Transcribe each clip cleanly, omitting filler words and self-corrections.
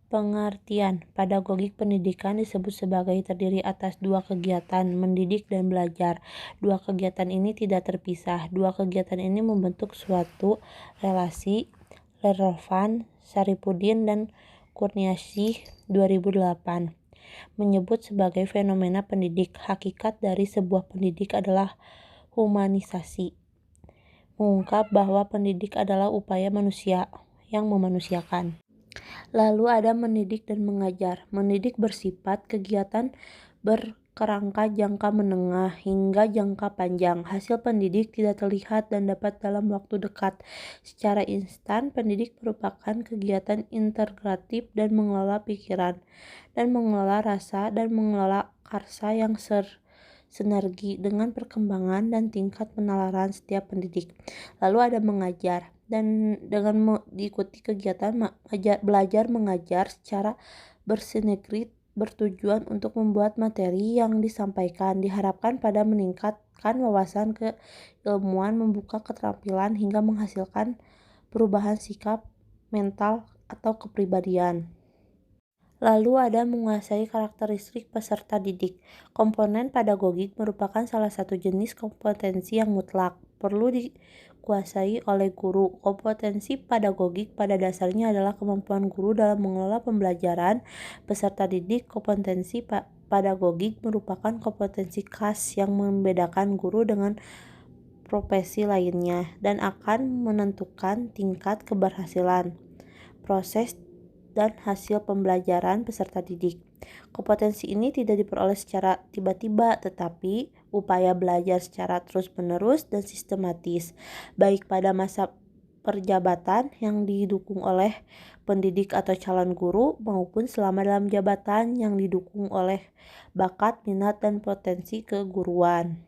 Pengertian pedagogik pendidikan disebut sebagai terdiri atas dua kegiatan, mendidik dan belajar. Dua kegiatan ini tidak terpisah. Dua kegiatan ini membentuk suatu relasi. Relevan, Saripudin dan Kurniasih 2008 menyebut sebagai fenomena pendidik. Hakikat dari sebuah pendidik adalah humanisasi, mengungkap bahwa pendidik adalah upaya manusia yang memanusiakan. Lalu ada mendidik dan mengajar. Mendidik bersifat kegiatan berkerangka jangka menengah hingga jangka panjang. Hasil pendidik tidak terlihat dan dapat dalam waktu dekat. Secara instan, pendidik merupakan kegiatan integratif dan mengelola pikiran, dan mengelola rasa, dan mengelola karsa yang sinergi dengan perkembangan dan tingkat penalaran setiap pendidik. Lalu ada mengajar, dan dengan diikuti kegiatan belajar mengajar secara bersinergi bertujuan untuk membuat materi yang disampaikan diharapkan pada meningkatkan wawasan keilmuan, membuka keterampilan hingga menghasilkan perubahan sikap, mental, atau kepribadian. Lalu ada menguasai karakteristik peserta didik. Komponen pedagogik merupakan salah satu jenis kompetensi yang mutlak, perlu dikuasai oleh guru. Kompetensi pedagogik pada dasarnya adalah kemampuan guru dalam mengelola pembelajaran peserta didik. Kompetensi pedagogik merupakan kompetensi khas yang membedakan guru dengan profesi lainnya dan akan menentukan tingkat keberhasilan, proses dan hasil pembelajaran peserta didik. Kompetensi ini tidak diperoleh secara tiba-tiba, tetapi upaya belajar secara terus-menerus dan sistematis, baik pada masa perjabatan yang didukung oleh pendidik atau calon guru, maupun selama dalam jabatan yang didukung oleh bakat, minat, dan potensi keguruan.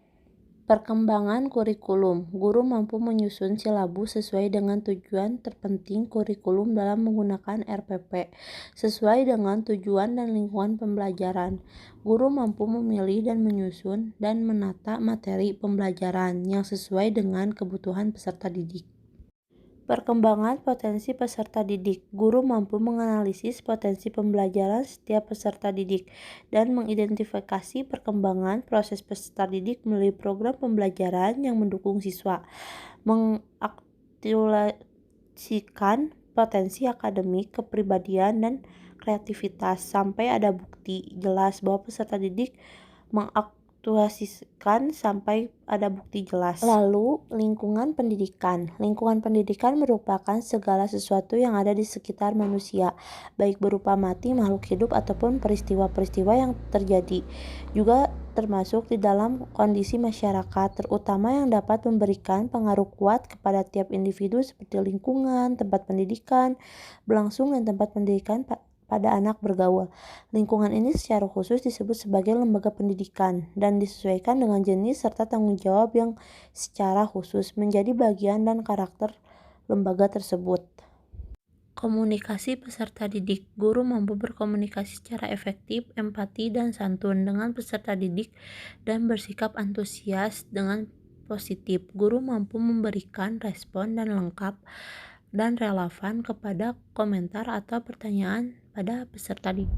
Perkembangan kurikulum. Guru mampu menyusun silabus sesuai dengan tujuan terpenting kurikulum dalam menggunakan RPP, sesuai dengan tujuan dan lingkungan pembelajaran. Guru mampu memilih dan menyusun dan menata materi pembelajaran yang sesuai dengan kebutuhan peserta didik. Perkembangan potensi peserta didik. Guru mampu menganalisis potensi pembelajaran setiap peserta didik dan mengidentifikasi perkembangan proses peserta didik melalui program pembelajaran yang mendukung siswa, mengaktualisasikan potensi akademik, kepribadian, dan kreativitas sampai ada bukti jelas bahwa peserta didik mengaktualisasikan sampai ada bukti jelas. Lalu, lingkungan pendidikan. Lingkungan pendidikan merupakan segala sesuatu yang ada di sekitar manusia, baik berupa mati, makhluk hidup, ataupun peristiwa-peristiwa yang terjadi. Juga termasuk di dalam kondisi masyarakat, terutama yang dapat memberikan pengaruh kuat kepada tiap individu seperti lingkungan, tempat pendidikan berlangsung, dan tempat pendidikan pada anak bergaul. Lingkungan ini secara khusus disebut sebagai lembaga pendidikan dan disesuaikan dengan jenis serta tanggung jawab yang secara khusus menjadi bagian dan karakter lembaga tersebut. Komunikasi peserta didik. Guru mampu berkomunikasi secara efektif, empati, dan santun dengan peserta didik dan bersikap antusias dengan positif. Guru mampu memberikan respon dan lengkap dan relevan kepada komentar atau pertanyaan pada peserta didik.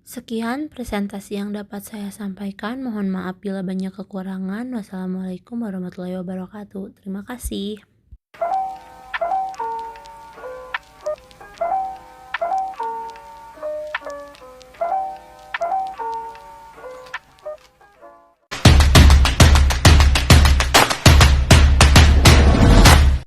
Sekian presentasi yang dapat saya sampaikan. Mohon maaf bila banyak kekurangan. Wassalamualaikum warahmatullahi wabarakatuh. Terima kasih.